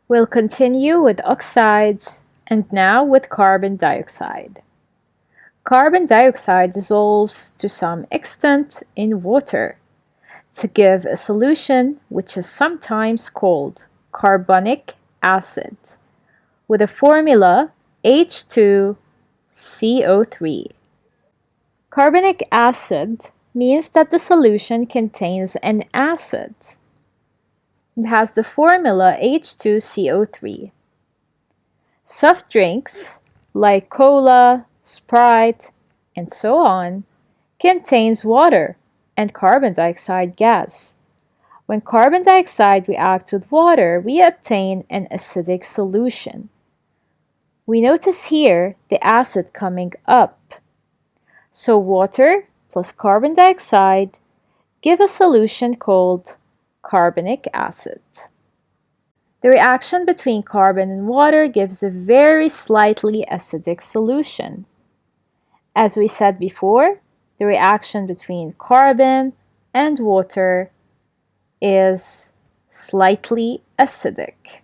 We'll continue with oxides and now with carbon dioxide. Carbon dioxide dissolves to some extent in water to give a solution which is sometimes called carbonic acid with a formula H2CO3. Carbonic acid means that the solution contains an acid. It has the formula H2CO3. Soft drinks like cola, Sprite, and so on contains water and carbon dioxide gas. When carbon dioxide reacts with water, we obtain an acidic solution. We notice here the acid coming up. So water plus carbon dioxide give a solution called carbonic acid. The reaction between carbon and water gives a very slightly acidic solution. As we said before, the reaction between carbon and water is slightly acidic.